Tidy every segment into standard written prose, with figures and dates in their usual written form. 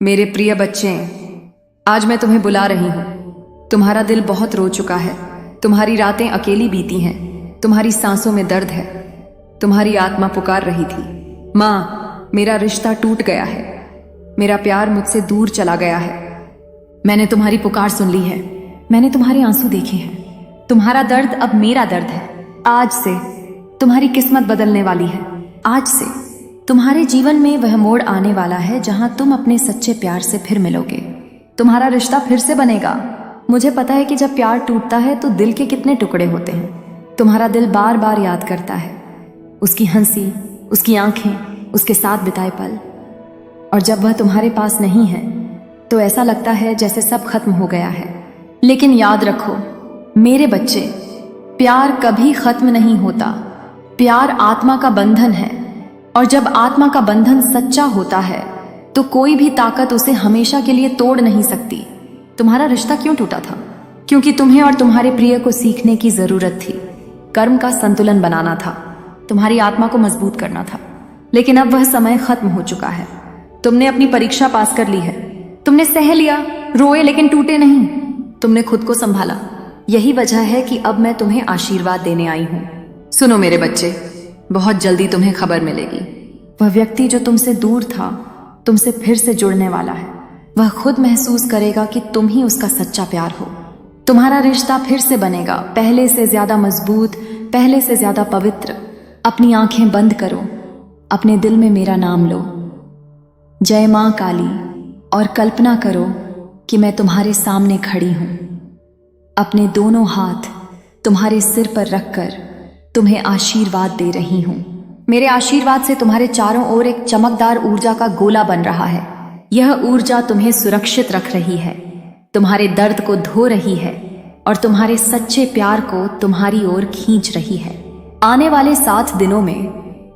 मेरे प्रिय बच्चे, आज मैं तुम्हें बुला रही हूं। तुम्हारा दिल बहुत रो चुका है। तुम्हारी रातें अकेली बीती हैं। तुम्हारी सांसों में दर्द है। तुम्हारी आत्मा पुकार रही थी, माँ, मेरा रिश्ता टूट गया है। मेरा प्यार मुझसे दूर चला गया है। मैंने तुम्हारी पुकार सुन ली है। मैंने तुम्हारे आंसू देखे हैं। तुम्हारा दर्द अब मेरा दर्द है। आज से तुम्हारी किस्मत बदलने वाली है। आज से तुम्हारे जीवन में वह मोड़ आने वाला है जहां तुम अपने सच्चे प्यार से फिर मिलोगे। तुम्हारा रिश्ता फिर से बनेगा। मुझे पता है कि जब प्यार टूटता है तो दिल के कितने टुकड़े होते हैं। तुम्हारा दिल बार बार याद करता है उसकी हंसी, उसकी आंखें, उसके साथ बिताए पल। और जब वह तुम्हारे पास नहीं है तो ऐसा लगता है जैसे सब खत्म हो गया है। लेकिन याद रखो मेरे बच्चे, प्यार कभी खत्म नहीं होता। प्यार आत्मा का बंधन है, और जब आत्मा का बंधन सच्चा होता है तो कोई भी ताकत उसे हमेशा के लिए तोड़ नहीं सकती। तुम्हारा रिश्ता क्यों टूटा था? क्योंकि तुम्हें और तुम्हारे प्रिय को सीखने की जरूरत थी। कर्म का संतुलन बनाना था, तुम्हारी आत्मा को मजबूत करना था। लेकिन अब वह समय खत्म हो चुका है। तुमने अपनी परीक्षा पास कर ली है। तुमने सह लिया, रोए लेकिन टूटे नहीं। तुमने खुद को संभाला। यही वजह है कि अब मैं तुम्हें आशीर्वाद देने आई हूं। सुनो मेरे बच्चे, बहुत जल्दी तुम्हें खबर मिलेगी। वह व्यक्ति जो तुमसे दूर था तुमसे फिर से जुड़ने वाला है। वह खुद महसूस करेगा कि तुम ही उसका सच्चा प्यार हो। तुम्हारा रिश्ता फिर से बनेगा, पहले से ज्यादा मजबूत, पहले से ज्यादा पवित्र। अपनी आंखें बंद करो, अपने दिल में मेरा नाम लो, जय मां काली, और कल्पना करो कि मैं तुम्हारे सामने खड़ी हूं। अपने दोनों हाथ तुम्हारे सिर पर रखकर तुम्हें आशीर्वाद दे रही हूं। मेरे आशीर्वाद से तुम्हारे चारों ओर एक चमकदार ऊर्जा का गोला बन रहा है। यह ऊर्जा तुम्हें सुरक्षित रख रही है, तुम्हारे दर्द को धो रही है और तुम्हारे सच्चे प्यार को तुम्हारी ओर खींच रही है। आने वाले 7 दिनों में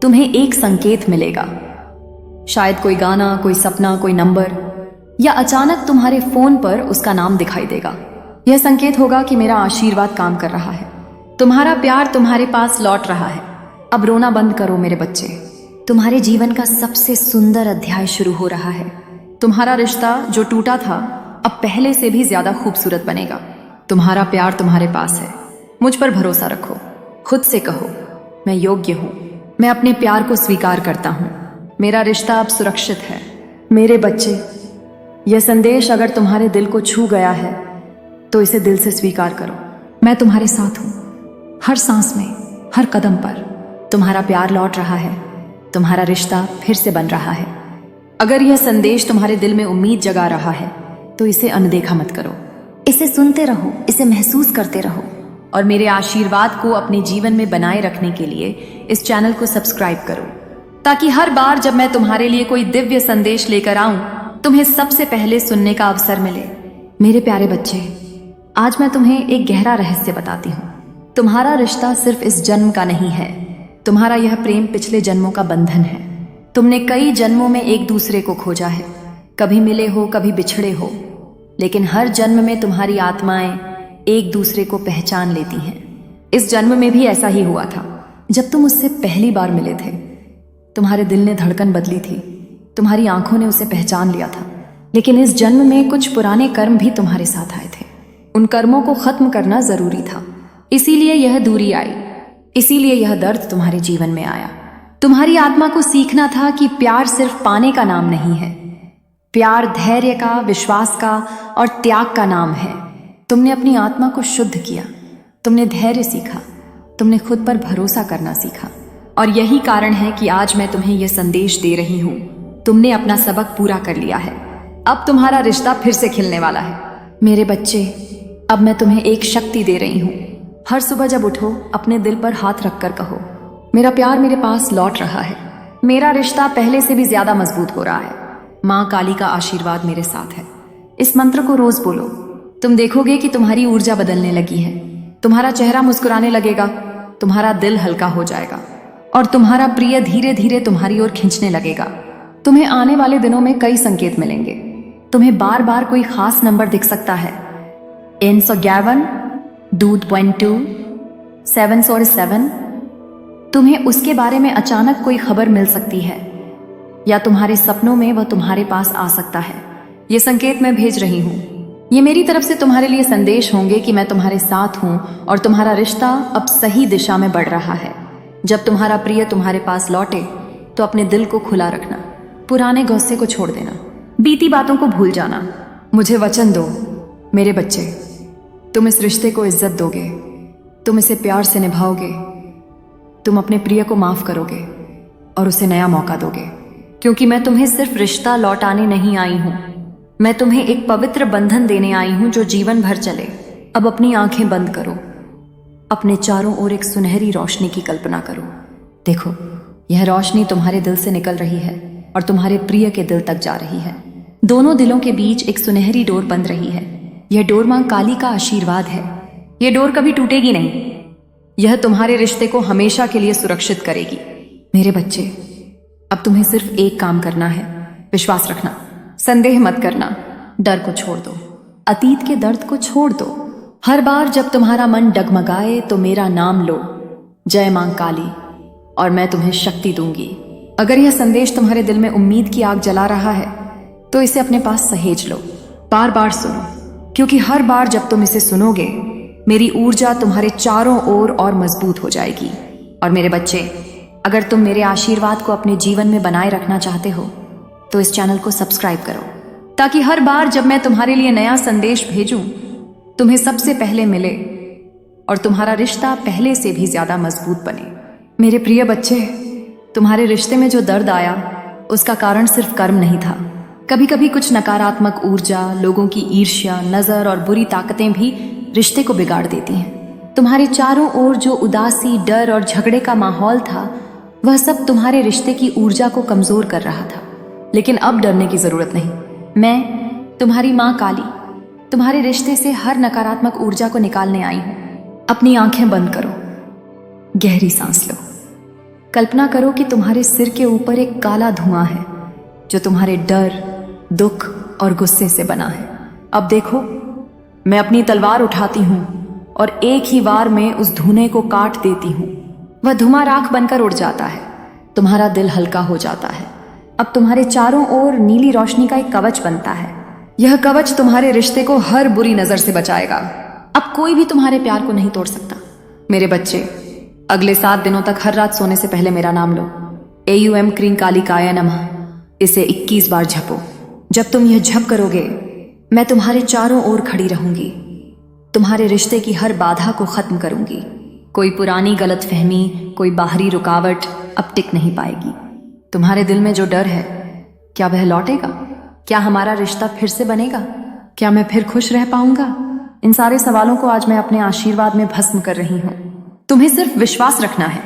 तुम्हें एक संकेत मिलेगा। शायद कोई गाना, कोई सपना, कोई नंबर, या अचानक तुम्हारे फोन पर उसका नाम दिखाई देगा। यह संकेत होगा कि मेरा आशीर्वाद काम कर रहा है। तुम्हारा प्यार तुम्हारे पास लौट रहा है। अब रोना बंद करो मेरे बच्चे। तुम्हारे जीवन का सबसे सुंदर अध्याय शुरू हो रहा है। तुम्हारा रिश्ता जो टूटा था अब पहले से भी ज्यादा खूबसूरत बनेगा। तुम्हारा प्यार तुम्हारे पास है। मुझ पर भरोसा रखो। खुद से कहो, मैं योग्य हूं। मैं अपने प्यार को स्वीकार करता हूं। मेरा रिश्ता अब सुरक्षित है। मेरे बच्चे, यह संदेश अगर तुम्हारे दिल को छू गया है तो इसे दिल से स्वीकार करो। मैं तुम्हारे साथ हूं। हर सांस में, हर कदम पर तुम्हारा प्यार लौट रहा है। तुम्हारा रिश्ता फिर से बन रहा है। अगर यह संदेश तुम्हारे दिल में उम्मीद जगा रहा है तो इसे अनदेखा मत करो। इसे सुनते रहो, इसे महसूस करते रहो, और मेरे आशीर्वाद को अपने जीवन में बनाए रखने के लिए इस चैनल को सब्सक्राइब करो, ताकि हर बार जब मैं तुम्हारे लिए कोई दिव्य संदेश लेकर आऊं तुम्हें सबसे पहले सुनने का अवसर मिले। मेरे प्यारे बच्चे, आज मैं तुम्हें एक गहरा रहस्य बताती हूँ। तुम्हारा रिश्ता सिर्फ इस जन्म का नहीं है। तुम्हारा यह प्रेम पिछले जन्मों का बंधन है। तुमने कई जन्मों में एक दूसरे को खोजा है। कभी मिले हो, कभी बिछड़े हो, लेकिन हर जन्म में तुम्हारी आत्माएं एक दूसरे को पहचान लेती हैं। इस जन्म में भी ऐसा ही हुआ था। जब तुम उससे पहली बार मिले थे तुम्हारे दिल ने धड़कन बदली थी। तुम्हारी आंखों ने उसे पहचान लिया था। लेकिन इस जन्म में कुछ पुराने कर्म भी तुम्हारे साथ आए थे। उन कर्मों को खत्म करना जरूरी था। इसीलिए यह दूरी आई, इसीलिए यह दर्द तुम्हारे जीवन में आया। तुम्हारी आत्मा को सीखना था कि प्यार सिर्फ पाने का नाम नहीं है। प्यार धैर्य का, विश्वास का और त्याग का नाम है। तुमने अपनी आत्मा को शुद्ध किया। तुमने धैर्य सीखा। तुमने खुद पर भरोसा करना सीखा। और यही कारण है कि आज मैं तुम्हें यह संदेश दे रही हूं। तुमने अपना सबक पूरा कर लिया है। अब तुम्हारा रिश्ता फिर से खिलने वाला है। मेरे बच्चे, अब मैं तुम्हें एक शक्ति दे रही हूं। हर सुबह जब उठो अपने दिल पर हाथ रखकर कहो, मेरा प्यार मेरे पास लौट रहा है। मेरा रिश्ता पहले से भी ज्यादा मजबूत हो रहा है। मां काली का आशीर्वाद मेरे साथ है। इस मंत्र को रोज बोलो। तुम देखोगे कि तुम्हारी ऊर्जा बदलने लगी है। तुम्हारा चेहरा मुस्कुराने लगेगा, तुम्हारा दिल हल्का हो जाएगा और तुम्हारा प्रिय धीरे धीरे तुम्हारी ओर खींचने लगेगा। तुम्हें आने वाले दिनों में कई संकेत मिलेंगे। तुम्हें बार बार कोई खास नंबर दिख सकता है। 111, 2.2, 747। तुम्हें उसके बारे में अचानक कोई खबर मिल सकती है, या तुम्हारे सपनों में वह तुम्हारे पास आ सकता है। ये संकेत मैं भेज रही हूँ। ये मेरी तरफ से तुम्हारे लिए संदेश होंगे कि मैं तुम्हारे साथ हूँ और तुम्हारा रिश्ता अब सही दिशा में बढ़ रहा है। जब तुम्हारा प्रिय तुम्हारे पास लौटे तो अपने दिल को खुला रखना, पुराने गुस्से को छोड़ देना, बीती बातों को भूल जाना। मुझे वचन दो मेरे बच्चे, तुम इस रिश्ते को इज्जत दोगे, तुम इसे प्यार से निभाओगे, तुम अपने प्रिय को माफ करोगे और उसे नया मौका दोगे। क्योंकि मैं तुम्हें सिर्फ रिश्ता लौटाने नहीं आई हूं, मैं तुम्हें एक पवित्र बंधन देने आई हूं जो जीवन भर चले। अब अपनी आंखें बंद करो, अपने चारों ओर एक सुनहरी रोशनी की कल्पना करो। देखो, यह रोशनी तुम्हारे दिल से निकल रही है और तुम्हारे प्रिय के दिल तक जा रही है। दोनों दिलों के बीच एक सुनहरी डोर बंध रही है। यह डोर मां काली का आशीर्वाद है। यह डोर कभी टूटेगी नहीं। यह तुम्हारे रिश्ते को हमेशा के लिए सुरक्षित करेगी। मेरे बच्चे, अब तुम्हें सिर्फ एक काम करना है, विश्वास रखना, संदेह मत करना, डर को छोड़ दो, अतीत के दर्द को छोड़ दो। हर बार जब तुम्हारा मन डगमगाए तो मेरा नाम लो, जय मां काली, और मैं तुम्हें शक्ति दूंगी। अगर यह संदेश तुम्हारे दिल में उम्मीद की आग जला रहा है तो इसे अपने पास सहेज लो, बार बार सुनो, क्योंकि हर बार जब तुम इसे सुनोगे मेरी ऊर्जा तुम्हारे चारों ओर और मजबूत हो जाएगी। और मेरे बच्चे, अगर तुम मेरे आशीर्वाद को अपने जीवन में बनाए रखना चाहते हो तो इस चैनल को सब्सक्राइब करो, ताकि हर बार जब मैं तुम्हारे लिए नया संदेश भेजूं तुम्हें सबसे पहले मिले और तुम्हारा रिश्ता पहले से भी ज्यादा मजबूत बने। मेरे प्रिय बच्चे, तुम्हारे रिश्ते में जो दर्द आया उसका कारण सिर्फ कर्म नहीं था। कभी कभी कुछ नकारात्मक ऊर्जा, लोगों की ईर्ष्या, नजर और बुरी ताकतें भी रिश्ते को बिगाड़ देती हैं। तुम्हारे चारों ओर जो उदासी, डर और झगड़े का माहौल था वह सब तुम्हारे रिश्ते की ऊर्जा को कमजोर कर रहा था। लेकिन अब डरने की जरूरत नहीं। मैं, तुम्हारी माँ काली, तुम्हारे रिश्ते से हर नकारात्मक ऊर्जा को निकालने आई हूं। अपनी आंखें बंद करो, गहरी सांस लो, कल्पना करो कि तुम्हारे सिर के ऊपर एक काला धुआं है जो तुम्हारे डर, दुख और गुस्से से बना है। अब देखो, मैं अपनी तलवार उठाती हूं और एक ही वार में उस धुएं को काट देती हूं। वह धुआं राख बनकर उड़ जाता है, तुम्हारा दिल हल्का हो जाता है। अब तुम्हारे चारों ओर नीली रोशनी का एक कवच बनता है। यह कवच तुम्हारे रिश्ते को हर बुरी नजर से बचाएगा। अब कोई भी तुम्हारे प्यार को नहीं तोड़ सकता। मेरे बच्चे, अगले 7 दिनों तक हर रात सोने से पहले मेरा नाम लो, AUM क्रीं कालिकाय नमः। इसे 21 बार जपो। जब तुम यह जप करोगे मैं तुम्हारे चारों ओर खड़ी रहूंगी, तुम्हारे रिश्ते की हर बाधा को खत्म करूंगी। कोई पुरानी गलतफहमी, कोई बाहरी रुकावट अब टिक नहीं पाएगी। तुम्हारे दिल में जो डर है, क्या वह लौटेगा? क्या हमारा रिश्ता फिर से बनेगा? क्या मैं फिर खुश रह पाऊंगा? इन सारे सवालों को आज मैं अपने आशीर्वाद में भस्म कर रही हूं। तुम्हें सिर्फ विश्वास रखना है,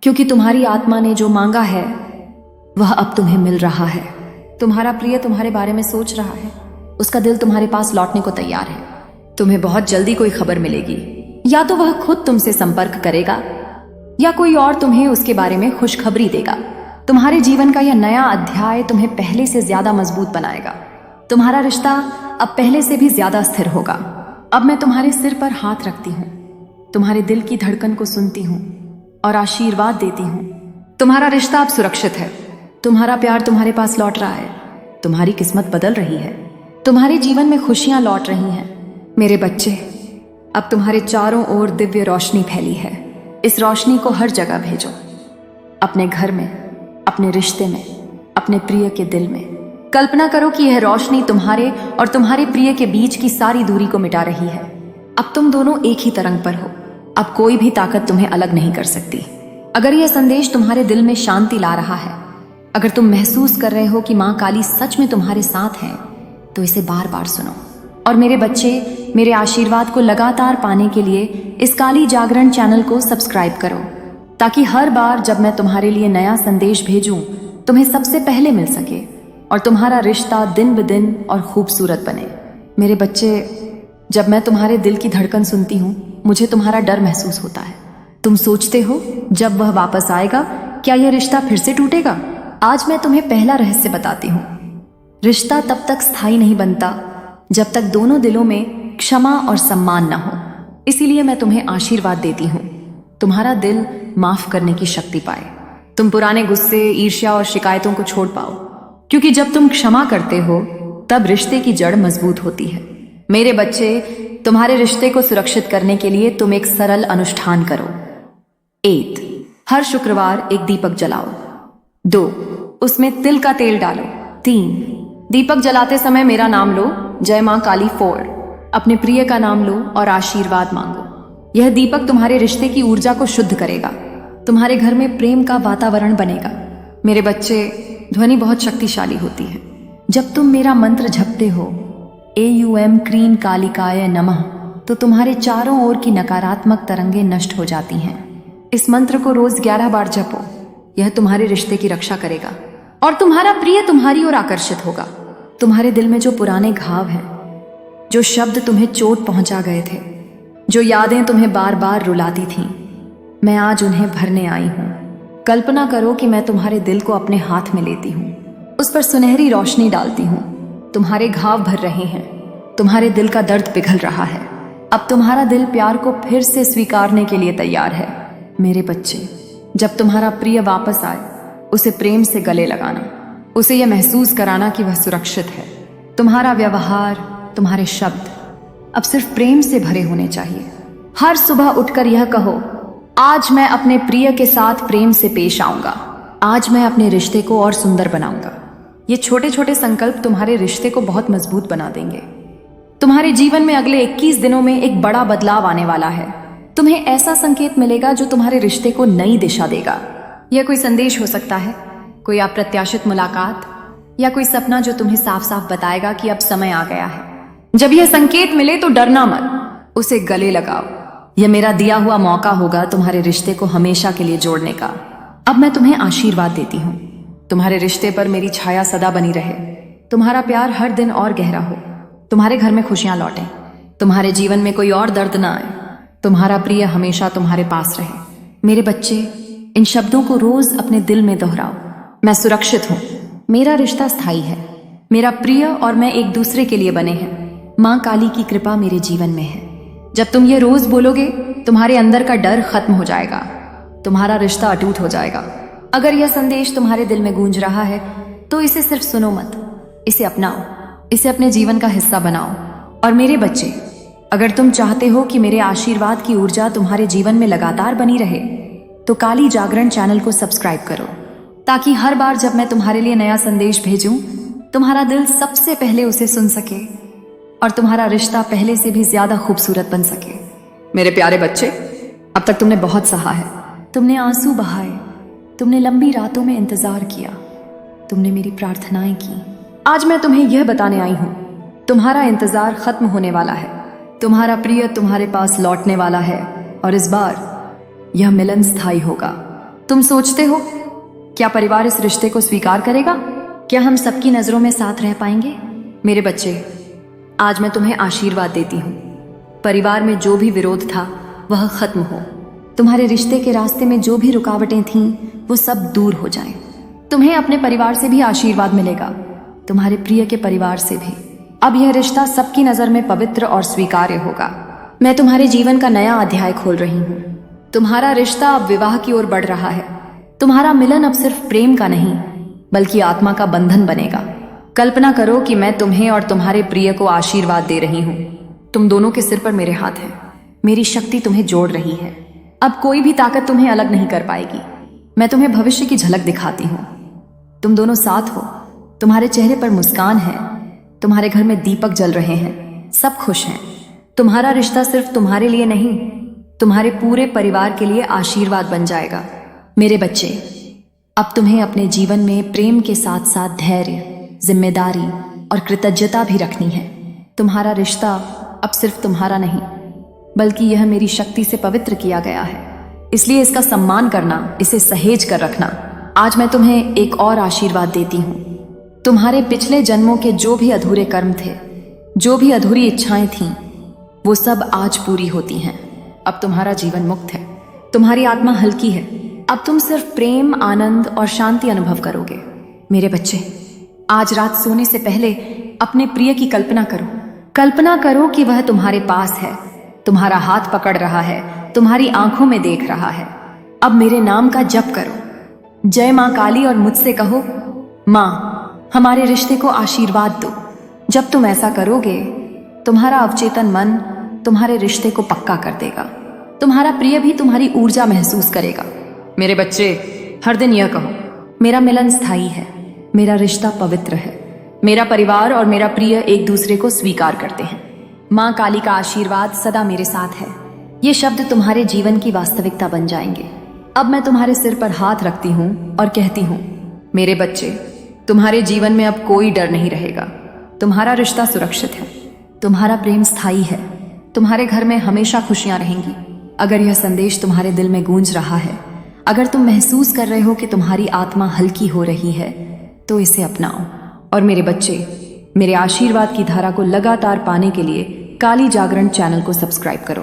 क्योंकि तुम्हारी आत्मा ने जो मांगा है वह अब तुम्हें मिल रहा है। तुम्हारा प्रिय तुम्हारे बारे में सोच रहा है, उसका दिल तुम्हारे पास लौटने को तैयार है। तुम्हें बहुत जल्दी कोई खबर मिलेगी, या तो वह खुद तुमसे संपर्क करेगा या कोई और तुम्हें उसके बारे में खुशखबरी देगा। तुम्हारे जीवन का यह नया अध्याय तुम्हें पहले से ज्यादा मजबूत बनाएगा। तुम्हारा रिश्ता अब पहले से भी ज्यादा स्थिर होगा। अब मैं तुम्हारे सिर पर हाथ रखती हूँ, तुम्हारे दिल की धड़कन को सुनती हूँ और आशीर्वाद देती हूँ। तुम्हारा रिश्ता अब सुरक्षित है, तुम्हारा प्यार तुम्हारे पास लौट रहा है, तुम्हारी किस्मत बदल रही है, तुम्हारे जीवन में खुशियां लौट रही हैं। मेरे बच्चे, अब तुम्हारे चारों ओर दिव्य रोशनी फैली है। इस रोशनी को हर जगह भेजो, अपने घर में, अपने रिश्ते में, अपने प्रिय के दिल में। कल्पना करो कि यह रोशनी तुम्हारे और तुम्हारे प्रिय के बीच की सारी दूरी को मिटा रही है। अब तुम दोनों एक ही तरंग पर हो। अब कोई भी ताकत तुम्हें अलग नहीं कर सकती। अगर यह संदेश तुम्हारे दिल में शांति ला रहा है, अगर तुम महसूस कर रहे हो कि माँ काली सच में तुम्हारे साथ है, तो इसे बार बार सुनो। और मेरे बच्चे, मेरे आशीर्वाद को लगातार पाने के लिए इस काली जागरण चैनल को सब्सक्राइब करो, ताकि हर बार जब मैं तुम्हारे लिए नया संदेश भेजूं तुम्हें सबसे पहले मिल सके और तुम्हारा रिश्ता दिन ब दिन और खूबसूरत बने। मेरे बच्चे, जब मैं तुम्हारे दिल की धड़कन सुनती हूँ मुझे तुम्हारा डर महसूस होता है। तुम सोचते हो जब वह वापस आएगा क्या यह रिश्ता फिर से टूटेगा? आज मैं तुम्हें पहला रहस्य बताती हूँ। रिश्ता तब तक स्थायी नहीं बनता जब तक दोनों दिलों में क्षमा और सम्मान न हो। इसीलिए मैं तुम्हें आशीर्वाद देती हूँ, तुम्हारा दिल माफ करने की शक्ति पाए, तुम पुराने गुस्से, ईर्ष्या और शिकायतों को छोड़ पाओ। क्योंकि जब तुम क्षमा करते हो तब रिश्ते की जड़ मजबूत होती है। मेरे बच्चे, तुम्हारे रिश्ते को सुरक्षित करने के लिए तुम एक सरल अनुष्ठान करो। 8, हर शुक्रवार एक दीपक जलाओ। 2, उसमें तिल का तेल डालो। 3, दीपक जलाते समय मेरा नाम लो, जय मां काली। 4, अपने प्रिय का नाम लो और आशीर्वाद मांगो। यह दीपक तुम्हारे रिश्ते की ऊर्जा को शुद्ध करेगा, तुम्हारे घर में प्रेम का वातावरण बनेगा। मेरे बच्चे, ध्वनि बहुत शक्तिशाली होती है। जब तुम मेरा मंत्र जपते हो, AUM क्रीं कालिकाय नमः, तो तुम्हारे चारों ओर की नकारात्मक तरंगें नष्ट हो जाती हैं। इस मंत्र को रोज 11 बार जपो। यह तुम्हारे रिश्ते की रक्षा करेगा और तुम्हारा प्रिय तुम्हारी ओर आकर्षित होगा। तुम्हारे दिल में जो पुराने घाव हैं, जो शब्द तुम्हें चोट पहुंचा गए थे, जो यादें तुम्हें बार बार रुलाती थीं, मैं आज उन्हें भरने आई हूं। कल्पना करो कि मैं तुम्हारे दिल को अपने हाथ में लेती हूं, उस पर सुनहरी रोशनी डालती हूं। तुम्हारे घाव भर रहे हैं, तुम्हारे दिल का दर्द पिघल रहा है। अब तुम्हारा दिल प्यार को फिर से स्वीकारने के लिए तैयार है। मेरे बच्चे, जब तुम्हारा प्रिय वापस आए, उसे प्रेम से गले लगाना, उसे यह महसूस कराना कि वह सुरक्षित है। तुम्हारा व्यवहार, तुम्हारे शब्द अब सिर्फ प्रेम से भरे होने चाहिए। हर सुबह उठकर यह कहो, आज मैं अपने प्रिय के साथ प्रेम से पेश आऊंगा, आज मैं अपने रिश्ते को और सुंदर बनाऊंगा। ये छोटे छोटे संकल्प तुम्हारे रिश्ते को बहुत मजबूत बना देंगे। तुम्हारे जीवन में अगले 21 दिनों में एक बड़ा बदलाव आने वाला है। तुम्हें ऐसा संकेत मिलेगा जो तुम्हारे रिश्ते को नई दिशा देगा। यह कोई संदेश हो सकता है, कोई अप्रत्याशित मुलाकात, या कोई सपना जो तुम्हें साफ साफ बताएगा कि अब समय आ गया है। जब यह संकेत मिले तो डरना मत, उसे गले लगाओ। यह मेरा दिया हुआ मौका होगा तुम्हारे रिश्ते को हमेशा के लिए जोड़ने का। अब मैं तुम्हें आशीर्वाद देती हूँ, तुम्हारे रिश्ते पर मेरी छाया सदा बनी रहे, तुम्हारा प्यार हर दिन और गहरा हो, तुम्हारे घर में खुशियां लौटें, तुम्हारे जीवन में कोई और दर्द ना आए, तुम्हारा प्रिय हमेशा तुम्हारे पास रहे। मेरे बच्चे, इन शब्दों को रोज अपने दिल में दोहराओ। मैं सुरक्षित हूँ, मेरा रिश्ता स्थायी है, मेरा प्रिय और मैं एक दूसरे के लिए बने हैं। माँ काली की कृपा मेरे जीवन में है। जब तुम ये रोज बोलोगे, तुम्हारे अंदर का डर खत्म हो जाएगा, तुम्हारा रिश्ता अटूट हो जाएगा। अगर यह संदेश तुम्हारे दिल में गूंज रहा है तो इसे सिर्फ सुनो मत, इसे अपनाओ, इसे अपने जीवन का हिस्सा बनाओ। और मेरे बच्चे, अगर तुम चाहते हो कि मेरे आशीर्वाद की ऊर्जा तुम्हारे जीवन में लगातार बनी रहे, तो काली जागरण चैनल को सब्सक्राइब करो, ताकि हर बार जब मैं तुम्हारे लिए नया संदेश भेजूं, तुम्हारा दिल सबसे पहले उसे सुन सके और तुम्हारा रिश्ता पहले से भी ज्यादा खूबसूरत बन सके। मेरे प्यारे बच्चे, अब तक तुमने बहुत सहा है, तुमने आंसू बहाए, तुमने लंबी रातों में इंतजार किया, तुमने मेरी प्रार्थनाएं की। आज मैं तुम्हें यह बताने आई हूं, तुम्हारा इंतजार खत्म होने वाला है, तुम्हारा प्रिय तुम्हारे पास लौटने वाला है और इस बार यह मिलन स्थायी होगा। तुम सोचते हो, क्या परिवार इस रिश्ते को स्वीकार करेगा? क्या हम सबकी नजरों में साथ रह पाएंगे? मेरे बच्चे, आज मैं तुम्हें आशीर्वाद देती हूँ, परिवार में जो भी विरोध था वह खत्म हो, तुम्हारे रिश्ते के रास्ते में जो भी रुकावटें थीं वो सब दूर हो जाएं। तुम्हें अपने परिवार से भी आशीर्वाद मिलेगा, तुम्हारे प्रिय के परिवार से भी। अब यह रिश्ता सबकी नजर में पवित्र और स्वीकार्य होगा। मैं तुम्हारे जीवन का नया अध्याय खोल रही हूँ। तुम्हारा रिश्ता अब विवाह की ओर बढ़ रहा है। तुम्हारा मिलन अब सिर्फ प्रेम का नहीं, बल्कि आत्मा का बंधन बनेगा। कल्पना करो कि मैं तुम्हें और तुम्हारे प्रिय को आशीर्वाद दे रही हूँ। तुम दोनों के सिर पर मेरे हाथ हैं, मेरी शक्ति तुम्हें जोड़ रही है। अब कोई भी ताकत तुम्हें अलग नहीं कर पाएगी। मैं तुम्हें भविष्य की झलक दिखाती हूँ। तुम दोनों साथ हो, तुम्हारे चेहरे पर मुस्कान है, तुम्हारे घर में दीपक जल रहे हैं, सब खुश हैं। तुम्हारा रिश्ता सिर्फ तुम्हारे लिए नहीं, तुम्हारे पूरे परिवार के लिए आशीर्वाद बन जाएगा। मेरे बच्चे, अब तुम्हें अपने जीवन में प्रेम के साथ साथ धैर्य, जिम्मेदारी और कृतज्ञता भी रखनी है। तुम्हारा रिश्ता अब सिर्फ तुम्हारा नहीं, बल्कि यह मेरी शक्ति से पवित्र किया गया है, इसलिए इसका सम्मान करना, इसे सहेज कर रखना। आज मैं तुम्हें एक और आशीर्वाद देती हूँ। तुम्हारे पिछले जन्मों के जो भी अधूरे कर्म थे, जो भी अधूरी इच्छाएं थीं, वो सब आज पूरी होती हैं। अब तुम्हारा जीवन मुक्त है, तुम्हारी आत्मा हल्की है। अब तुम सिर्फ प्रेम, आनंद और शांति अनुभव करोगे। मेरे बच्चे, आज रात सोने से पहले अपने प्रिय की कल्पना करो। कल्पना करो कि वह तुम्हारे पास है, तुम्हारा हाथ पकड़ रहा है, तुम्हारी आंखों में देख रहा है। अब मेरे नाम का जप करो, जय मां काली, और मुझसे कहो, मां, हमारे रिश्ते को आशीर्वाद दो, जब तुम ऐसा करोगे, तुम्हारा अवचेतन मन तुम्हारे रिश्ते को पक्का कर देगा। तुम्हारा प्रिय भी तुम्हारी ऊर्जा महसूस करेगा। मेरे बच्चे, हर दिन यह कहो, मेरा मिलन स्थायी है, मेरा रिश्ता पवित्र है, मेरा परिवार और मेरा प्रिय एक दूसरे को स्वीकार करते हैं। माँ काली का आशीर्वाद सदा मेरे साथ है। ये शब्द तुम्हारे जीवन की वास्तविकता बन जाएंगे। अब मैं तुम्हारे सिर पर हाथ रखती हूँ और कहती हूँ, मेरे बच्चे, तुम्हारे जीवन में अब कोई डर नहीं रहेगा। तुम्हारा रिश्ता सुरक्षित है, तुम्हारा प्रेम स्थायी है, तुम्हारे घर में हमेशा खुशियां रहेंगी। अगर यह संदेश तुम्हारे दिल में गूंज रहा है, अगर तुम महसूस कर रहे हो कि तुम्हारी आत्मा हल्की हो रही है, तो इसे अपनाओ। और मेरे बच्चे, मेरे आशीर्वाद की धारा को लगातार पाने के लिए काली जागरण चैनल को सब्सक्राइब करो,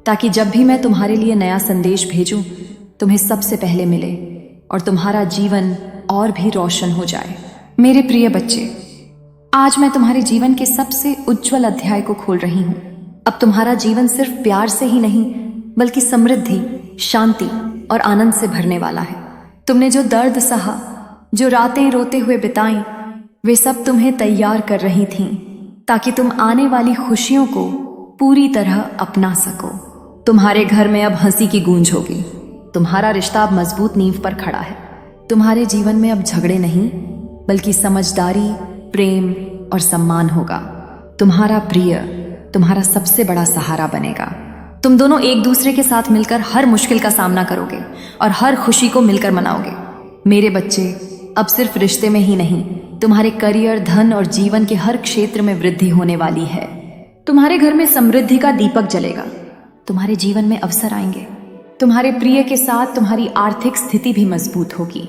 ताकि जब भी मैं तुम्हारे लिए नया संदेश भेजूं, तुम्हें सबसे पहले मिले और तुम्हारा जीवन और भी रोशन हो जाए। मेरे प्रिय बच्चे, आज मैं तुम्हारे जीवन के सबसे उज्जवल अध्याय को खोल रही हूँ। अब तुम्हारा जीवन सिर्फ प्यार से ही नहीं, बल्कि समृद्धि, शांति और आनंद से भरने वाला है। तुमने जो दर्द सहा, जो रातें रोते हुए बिताई, वे सब तुम्हें तैयार कर रही थीं, ताकि तुम आने वाली खुशियों को पूरी तरह अपना सको। तुम्हारे घर में अब हंसी की गूंज होगी। तुम्हारा रिश्ता अब मजबूत नींव पर खड़ा है। तुम्हारे जीवन में अब झगड़े नहीं, बल्कि समझदारी, प्रेम और सम्मान होगा। तुम्हारा प्रिय तुम्हारा सबसे बड़ा सहारा बनेगा। तुम दोनों एक दूसरे के साथ मिलकर हर मुश्किल का सामना करोगे और हर खुशी को मिलकर मनाओगे। मेरे बच्चे, अब सिर्फ रिश्ते में ही नहीं, तुम्हारे करियर, धन और जीवन के हर क्षेत्र में वृद्धि होने वाली है। तुम्हारे घर में समृद्धि का दीपक जलेगा। तुम्हारे जीवन में अवसर आएंगे। तुम्हारे प्रिय के साथ तुम्हारी आर्थिक स्थिति भी मजबूत होगी,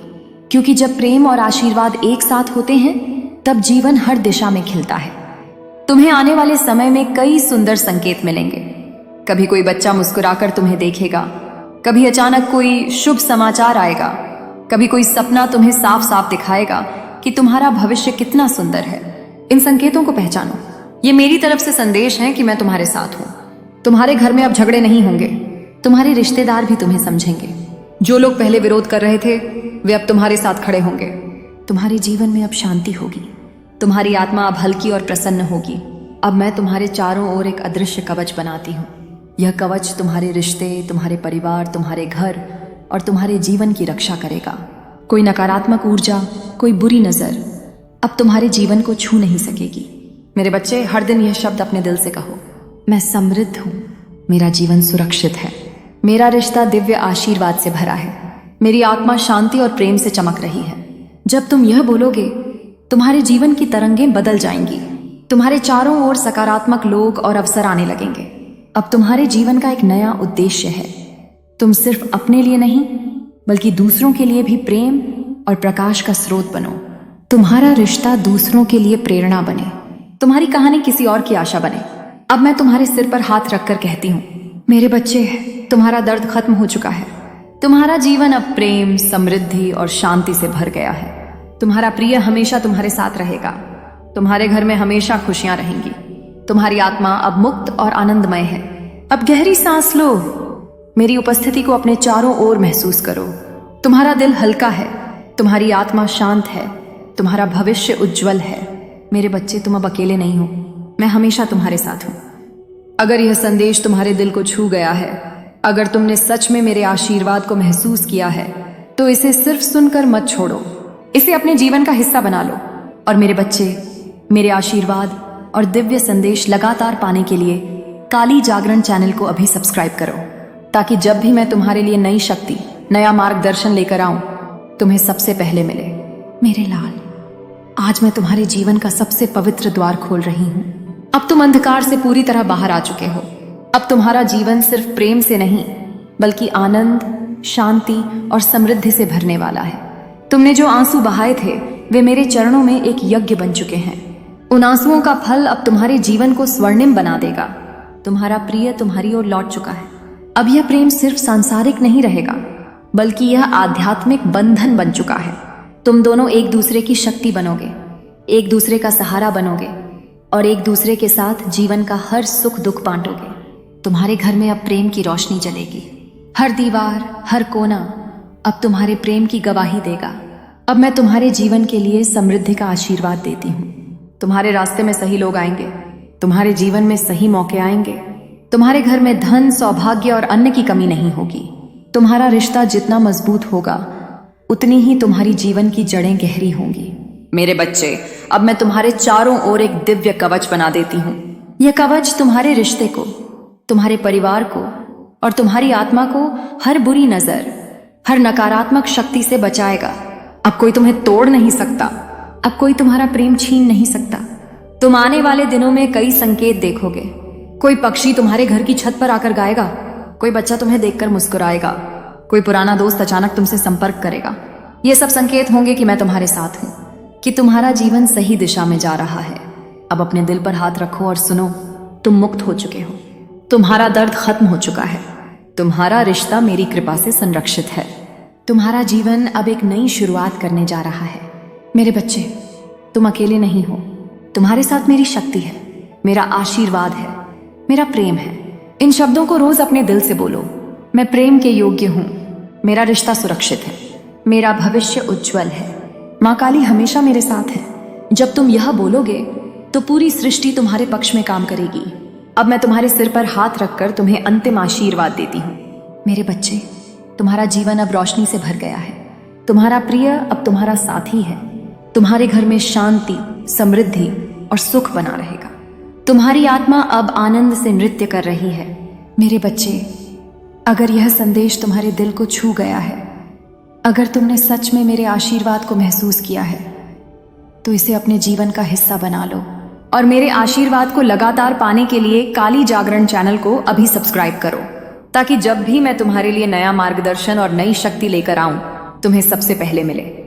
क्योंकि जब प्रेम और आशीर्वाद एक साथ होते हैं, तब जीवन हर दिशा में खिलता है। तुम्हें आने वाले समय में कई सुंदर संकेत मिलेंगे। कभी कोई बच्चा मुस्कुराकर तुम्हें देखेगा, कभी अचानक कोई शुभ समाचार आएगा, कभी कोई सपना तुम्हें साफ साफ दिखाएगा कि तुम्हारा भविष्य कितना सुंदर है। इन संकेतों को पहचानो। ये मेरी तरफ से संदेश है कि मैं तुम्हारे साथ हूं। तुम्हारे घर में अब झगड़े नहीं होंगे। तुम्हारे रिश्तेदार भी तुम्हें समझेंगे। जो लोग पहले विरोध कर रहे थे, वे अब तुम्हारे साथ खड़े होंगे। तुम्हारे जीवन में अब शांति होगी। तुम्हारी आत्मा अब हल्की और प्रसन्न होगी। अब मैं तुम्हारे चारों ओर एक अदृश्य कवच बनाती हूँ। यह कवच तुम्हारे रिश्ते, तुम्हारे परिवार, तुम्हारे घर और तुम्हारे जीवन की रक्षा करेगा। कोई नकारात्मक ऊर्जा, कोई बुरी नजर अब तुम्हारे जीवन को छू नहीं सकेगी। मेरे बच्चे, हर दिन यह शब्द अपने दिल से कहो, मैं समृद्ध हूँ, मेरा जीवन सुरक्षित है, मेरा रिश्ता दिव्य आशीर्वाद से भरा है, मेरी आत्मा शांति और प्रेम से चमक रही है। जब तुम यह बोलोगे, तुम्हारे जीवन की तरंगें बदल जाएंगी। तुम्हारे चारों ओर सकारात्मक लोग और अवसर आने लगेंगे। अब तुम्हारे जीवन का एक नया उद्देश्य है। तुम सिर्फ अपने लिए नहीं, बल्कि दूसरों के लिए भी प्रेम और प्रकाश का स्रोत बनो। तुम्हारा रिश्ता दूसरों के लिए प्रेरणा बने। तुम्हारी कहानी किसी और की आशा बने। अब मैं तुम्हारे सिर पर हाथ रखकर कहती हूँ, मेरे बच्चे, तुम्हारा दर्द खत्म हो चुका है। तुम्हारा जीवन अब प्रेम, समृद्धि और शांति से भर गया है। तुम्हारा प्रिय हमेशा तुम्हारे साथ रहेगा। तुम्हारे घर में हमेशा खुशियां रहेंगी। तुम्हारी आत्मा अब मुक्त और आनंदमय है। अब गहरी सांस लो। मेरी उपस्थिति को अपने चारों ओर महसूस करो। तुम्हारा दिल हल्का है, तुम्हारी आत्मा शांत है, तुम्हारा भविष्य उज्जवल है। मेरे बच्चे, तुम अब अकेले नहीं हो। मैं हमेशा तुम्हारे साथ हूं। अगर यह संदेश तुम्हारे दिल को छू गया है, अगर तुमने सच में मेरे आशीर्वाद को महसूस किया है, तो इसे सिर्फ सुनकर मत छोड़ो। इसे अपने जीवन का हिस्सा बना लो। और मेरे बच्चे, मेरे आशीर्वाद और दिव्य संदेश लगातार पाने के लिए काली जागरण चैनल को अभी सब्सक्राइब करो, ताकि जब भी मैं तुम्हारे लिए नई शक्ति, नया मार्गदर्शन लेकर आऊं, तुम्हें सबसे पहले मिले। मेरे लाल, आज मैं तुम्हारे जीवन का सबसे पवित्र द्वार खोल रही हूं। अब तुम अंधकार से पूरी तरह बाहर आ चुके हो। अब तुम्हारा जीवन सिर्फ प्रेम से नहीं, बल्कि आनंद, शांति और समृद्धि से भरने वाला है। तुमने जो आंसू बहाए थे, वे मेरे चरणों में एक यज्ञ बन चुके हैं। उन आंसुओं का फल अब तुम्हारे जीवन को स्वर्णिम बना देगा। तुम्हारा प्रिय तुम्हारी ओर लौट चुका है। अब यह प्रेम सिर्फ सांसारिक नहीं रहेगा, बल्कि यह आध्यात्मिक बंधन बन चुका है। तुम दोनों एक दूसरे की शक्ति बनोगे, एक दूसरे का सहारा बनोगे और एक दूसरे के साथ जीवन का हर सुख दुख बांटोगे। तुम्हारे घर में अब प्रेम की रोशनी जलेगी। हर दीवार, हर कोना अब तुम्हारे प्रेम की गवाही देगा। अब मैं तुम्हारे जीवन के लिए समृद्धि का आशीर्वाद देती हूँ। तुम्हारे रास्ते में सही लोग आएंगे, तुम्हारे जीवन में सही मौके आएंगे, तुम्हारे घर में धन, सौभाग्य और अन्न की कमी नहीं होगी। तुम्हारा रिश्ता जितना मजबूत होगा उतनी ही तुम्हारी जीवन की जड़ें गहरी होंगी। मेरे बच्चे, अब मैं तुम्हारे चारों ओर एक दिव्य कवच बना देती हूँ। यह कवच तुम्हारे रिश्ते को, तुम्हारे परिवार को और तुम्हारी आत्मा को हर बुरी नजर, हर नकारात्मक शक्ति से बचाएगा। अब कोई तुम्हें तोड़ नहीं सकता, अब कोई तुम्हारा प्रेम छीन नहीं सकता। तुम आने वाले दिनों में कई संकेत देखोगे। कोई पक्षी तुम्हारे घर की छत पर आकर गाएगा, कोई बच्चा तुम्हें देखकर मुस्कुराएगा, कोई पुराना दोस्त अचानक तुमसे संपर्क करेगा। ये सब संकेत होंगे कि मैं तुम्हारे साथ हूं, कि तुम्हारा जीवन सही दिशा में जा रहा है। अब अपने दिल पर हाथ रखो और सुनो, तुम मुक्त हो चुके हो। तुम्हारा दर्द खत्म हो चुका है। तुम्हारा रिश्ता मेरी कृपा से संरक्षित है। तुम्हारा जीवन अब एक नई शुरुआत करने जा रहा है। मेरे बच्चे, तुम अकेले नहीं हो। तुम्हारे साथ मेरी शक्ति है, मेरा आशीर्वाद है, मेरा प्रेम है। इन शब्दों को रोज अपने दिल से बोलो। मैं प्रेम के योग्य हूं, मेरा रिश्ता सुरक्षित है, मेरा भविष्य उज्जवल है, माँ काली हमेशा मेरे साथ है। जब तुम यह बोलोगे तो पूरी सृष्टि तुम्हारे पक्ष में काम करेगी। अब मैं तुम्हारे सिर पर हाथ रखकर तुम्हें अंतिम आशीर्वाद देती हूँ। मेरे बच्चे, तुम्हारा जीवन अब रोशनी से भर गया है। तुम्हारा प्रिय अब तुम्हारा साथी है। तुम्हारे घर में शांति, समृद्धि और सुख बना रहेगा। तुम्हारी आत्मा अब आनंद से नृत्य कर रही है। मेरे बच्चे, अगर यह संदेश तुम्हारे दिल को छू गया है, अगर तुमने सच में मेरे आशीर्वाद को महसूस किया है, तो इसे अपने जीवन का हिस्सा बना लो और मेरे आशीर्वाद को लगातार पाने के लिए काली जागरण चैनल को अभी सब्सक्राइब करो, ताकि जब भी मैं तुम्हारे लिए नया मार्गदर्शन और नई शक्ति लेकर आऊं, तुम्हें सबसे पहले मिले।